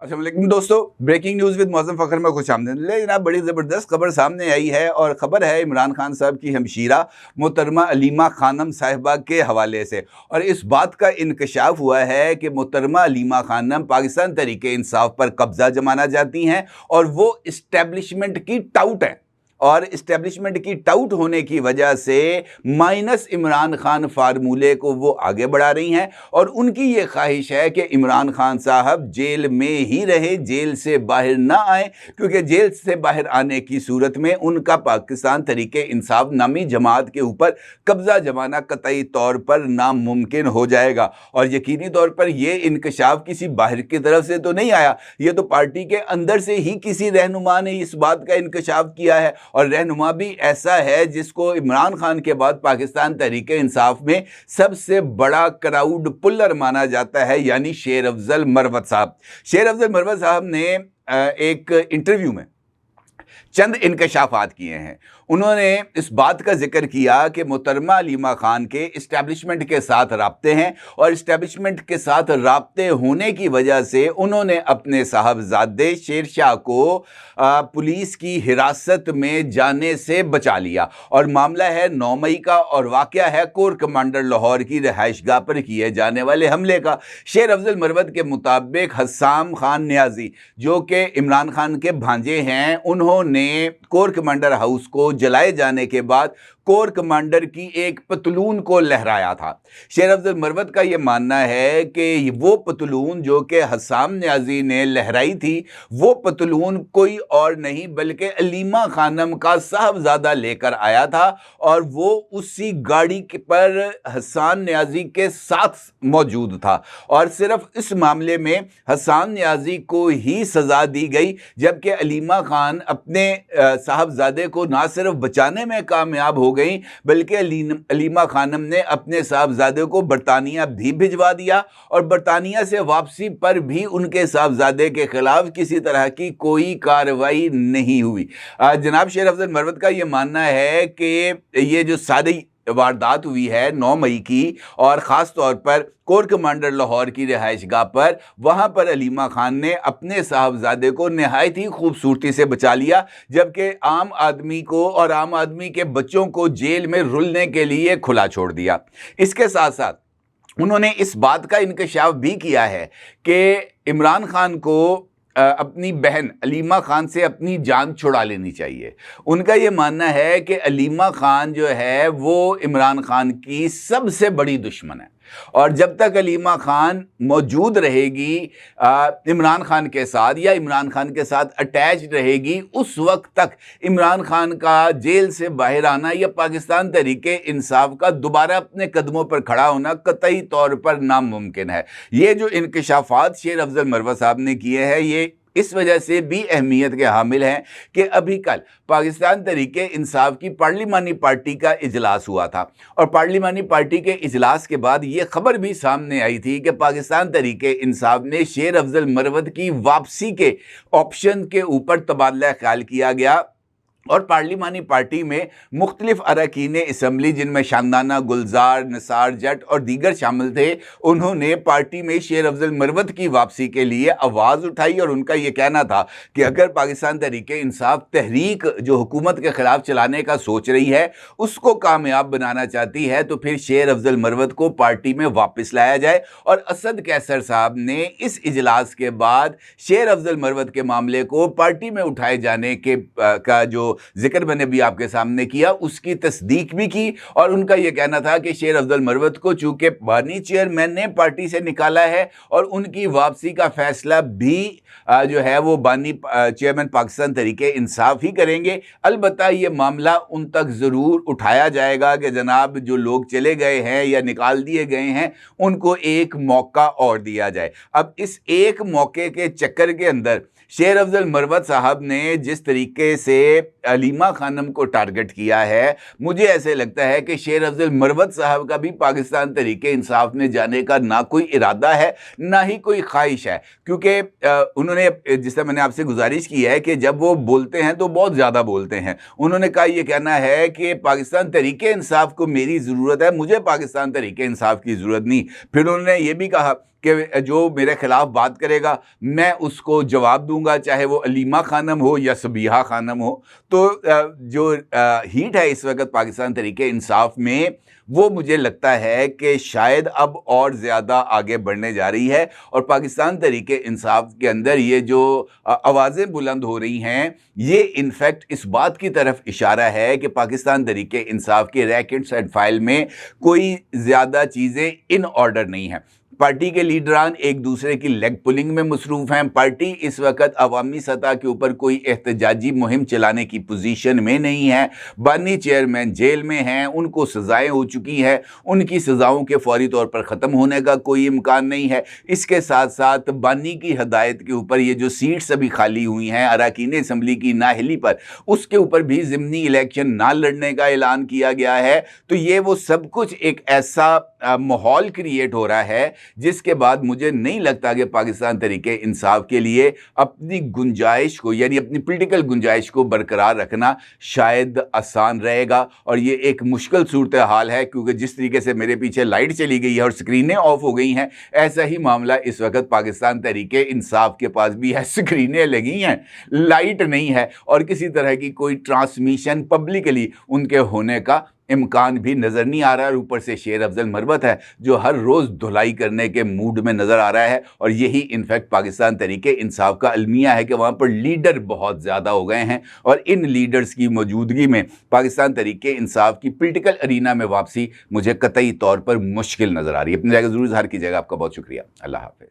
अस्सलाम वालेकुम दोस्तों, breaking news with Moazzam Fakhar में खुशामदीद। जनाब, बड़ी ज़बरदस्त खबर सामने आई है और ख़बर है इमरान खान साहब की हमशीरा मोहतरमा अलीमा खानम साहिबा के हवाले से। और इस बात का इंकशाफ हुआ है कि मोहतरमा अलीमा खानम पाकिस्तान तहरीक इंसाफ पर कब्ज़ा जमाना चाहती हैं और वो इस्टेब्लिशमेंट की टाउट हैं। और इस्टेब्लिशमेंट की टाउट होने की वजह से माइनस इमरान खान फार्मूले को वो आगे बढ़ा रही हैं और उनकी ये ख्वाहिश है कि इमरान खान साहब जेल में ही रहे, जेल से बाहर ना आए, क्योंकि जेल से बाहर आने की सूरत में उनका पाकिस्तान तहरीक इंसाफ नामी जमात के ऊपर कब्जा जमाना कतई तौर पर नामुमकिन हो जाएगा। और यकीनी तौर पर यह इंकशाफ किसी बाहर की तरफ से तो नहीं आया, यह तो पार्टी के अंदर से ही किसी रहनुमा ने इस बात का इंकशाफ किया है। और रहनुमा भी ऐसा है जिसको इमरान खान के बाद पाकिस्तान तहरीक इंसाफ में सबसे बड़ा क्राउड पुलर माना जाता है, यानी शेर अफजल मरवत साहब। शेर अफजल मरवत साहब ने एक इंटरव्यू में चंद इंकशाफात किए हैं। उन्होंने इस बात का जिक्र किया कि मोहतरमा अलीमा खान के इस्टेब्लिशमेंट के साथ राब्ते हैं और इस्टेब्लिशमेंट के साथ राब्ते होने की वजह से उन्होंने अपने साहबजादे शेरशाह को पुलिस की हिरासत में जाने से बचा लिया। और मामला है 9 मई का और वाक़या है कोर कमांडर लाहौर की रिहाइशगाह पर किए जाने वाले हमले का। शेर अफजल मरवत के मुताबिक हसाम खान न्याजी, जो कि इमरान खान के भांजे हैं, उन्होंने कोर कमांडर हाउस को जलाए जाने के बाद कोर कमांडर की एक पतलून को लहराया था। शेर अफजल मरवत का यह मानना है कि वो पतलून जो कि हसाम न्याजी ने लहराई थी, वो पतलून कोई और नहीं बल्कि अलीमा खानम का साहबजादा लेकर आया था और वो उसी गाड़ी पर हसान न्याजी के साथ मौजूद था। और सिर्फ इस मामले में हसान न्याजी को ही सज़ा दी गई, जबकि अलीमा खान अपने साहबजादे को ना सिर्फ बचाने में कामयाब हो गई बल्कि अलीमा खानम ने अपने साहबजादे को बरतानिया भी भिजवा दिया और बरतानिया से वापसी पर भी उनके साहबजादे के खिलाफ किसी तरह की कोई कार्रवाई नहीं हुई। जनाब, शेर अफजल मरवत का यह मानना है कि ये जो सारी वारदात हुई है 9 मई की, और ख़ास तौर पर कोर कमांडर लाहौर की रिहाइशगाह पर, वहाँ पर अलीमा खान ने अपने साहबजादे को नहायत ही खूबसूरती से बचा लिया, जबकि आम आदमी को और आम आदमी के बच्चों को जेल में रुलने के लिए खुला छोड़ दिया। इसके साथ साथ उन्होंने इस बात का इंकशाफ भी किया है कि इमरान खान को अपनी बहन अलीमा खान से अपनी जान छुड़ा लेनी चाहिए। उनका ये मानना है कि अलीमा खान जो है वो इमरान खान की सबसे बड़ी दुश्मन है और जब तक अलीमा खान मौजूद रहेगी इमरान खान के साथ या इमरान खान के साथ अटैच रहेगी, उस वक्त तक इमरान खान का जेल से बाहर आना या पाकिस्तान तहरीक इंसाफ का दोबारा अपने कदमों पर खड़ा होना कतई तौर पर नामुमकिन है। ये जो इंकशाफात शेर अफजल मरवत साहब ने किए हैं, ये इस वजह से भी अहमियत के हामिल हैं कि अभी कल पाकिस्तान तहरीक इंसाफ की पार्लिमानी पार्टी का इजलास हुआ था और पार्लिमानी पार्टी के इजलास के बाद ये खबर भी सामने आई थी कि पाकिस्तान तहरीक इंसाफ ने शेर अफजल मरवत की वापसी के ऑप्शन के ऊपर तबादला ख्याल किया गया और पार्लिमानी पार्टी में मुख्तलिफ अरकान असम्बली, जिनमें शानदाना, गुलजार, निसार जट और दीगर शामिल थे, उन्होंने पार्टी में शेर अफजल मरवत की वापसी के लिए आवाज़ उठाई और उनका ये कहना था कि अगर पाकिस्तान तहरीक इंसाफ तहरीक जो हुकूमत के ख़िलाफ़ चलाने का सोच रही है उसको कामयाब बनाना चाहती है तो फिर शेर अफजल मरवत को पार्टी में वापस लाया जाए। और असद कैसर साहब ने इस इजलास के बाद शेर अफजल मरवत के मामले को पार्टी में उठाए जाने के का जो जिक्र मैंने भी आपके सामने किया उसकी तस्दीक भी की और उनका यह कहना था कि शेर अफजल मरवत को चूंकि बानी चेयरमैन ने पार्टी से निकाला है और उनकी वापसी का फैसला भी जो है वो बानी चेयरमैन पाकिस्तान तहरीक इंसाफ ही करेंगे। अलबत्ता ये मामला उन तक ज़रूर उठाया जाएगा कि जनाब जो लोग चले गए हैं या निकाल दिए गए हैं उनको एक मौका और दिया जाए। अब इस एक मौके के चक्कर के अंदर शेर अफजल मरवत साहब ने जिस तरीके से अलीमा खानम को टारगेट किया है, मुझे ऐसे लगता है कि शेर अफजल मरवत साहब का भी पाकिस्तान तहरीक इंसाफ में जाने का ना कोई इरादा है ना ही कोई ख्वाहिश है, क्योंकि उन्होंने, जिससे मैंने आपसे गुजारिश की है कि जब वो बोलते हैं तो बहुत ज़्यादा बोलते हैं। उन्होंने कहा, यह कहना है कि पाकिस्तान तहरीक इंसाफ को मेरी ज़रूरत है, मुझे पाकिस्तान तहरीक इंसाफ की ज़रूरत नहीं। फिर उन्होंने ये भी कहा कि जो मेरे खिलाफ बात करेगा मैं उसको जवाब दूंगा, चाहे वो अलीमा खानम हो या सबीहा खानम हो। तो जो हीट है इस वक्त पाकिस्तान तहरीके इंसाफ में, वो मुझे लगता है कि शायद अब और ज़्यादा आगे बढ़ने जा रही है। और पाकिस्तान तहरीके इंसाफ के अंदर ये जो आवाज़ें बुलंद हो रही हैं, ये इनफैक्ट इस बात की तरफ इशारा है कि पाकिस्तान तहरीके इंसाफ के रैकेट्स एंड फाइल में कोई ज़्यादा चीज़ें इन ऑर्डर नहीं हैं। पार्टी के लीडरान एक दूसरे की लेग पुलिंग में मसरूफ़ हैं। पार्टी इस वक्त अवामी सतह के ऊपर कोई एहतजाजी मुहिम चलाने की पोजीशन में नहीं है। बानी चेयरमैन जेल में हैं, उनको सज़ाएं हो चुकी हैं, उनकी सज़ाओं के फौरी तौर पर ख़त्म होने का कोई इम्कान नहीं है। इसके साथ साथ बानी की हदायत के ऊपर ये जो सीट्स अभी खाली हुई हैं अरकान असम्बली की नाअहली पर, उसके ऊपर भी ज़िमनी इलेक्शन ना लड़ने का ऐलान किया गया है। तो ये वो सब कुछ एक ऐसा माहौल क्रिएट हो रहा है जिसके बाद मुझे नहीं लगता कि पाकिस्तान तहरीके इंसाफ के लिए अपनी गुंजाइश को, यानी अपनी पॉलिटिकल गुंजाइश को बरकरार रखना शायद आसान रहेगा। और ये एक मुश्किल सूरत हाल है, क्योंकि जिस तरीके से मेरे पीछे लाइट चली गई है और स्क्रीनें ऑफ हो गई हैं, ऐसा ही मामला इस वक्त पाकिस्तान तहरीके इंसाफ के पास भी है। स्क्रीनें लगी हैं, लाइट नहीं है, और किसी तरह की कोई ट्रांसमिशन पब्लिकली उनके होने का इम्कान भी नज़र नहीं आ रहा है। ऊपर से शेर अफजल मरवत है जो हर रोज़ धुलाई करने के मूड में नज़र आ रहा है। और यही इनफैक्ट पाकिस्तान तहरीके इंसाफ का अलमिया है कि वहाँ पर लीडर बहुत ज़्यादा हो गए हैं, और इन लीडर्स की मौजूदगी में पाकिस्तान तहरीके इंसाफ की पॉलिटिकल अरीना में वापसी मुझे कतई तौर पर मुश्किल नज़र आ रही है। अपनी जगह ज़रूर इज़हार कीजिएगा। आपका बहुत शुक्रिया। अल्लाह हाफ़िज़।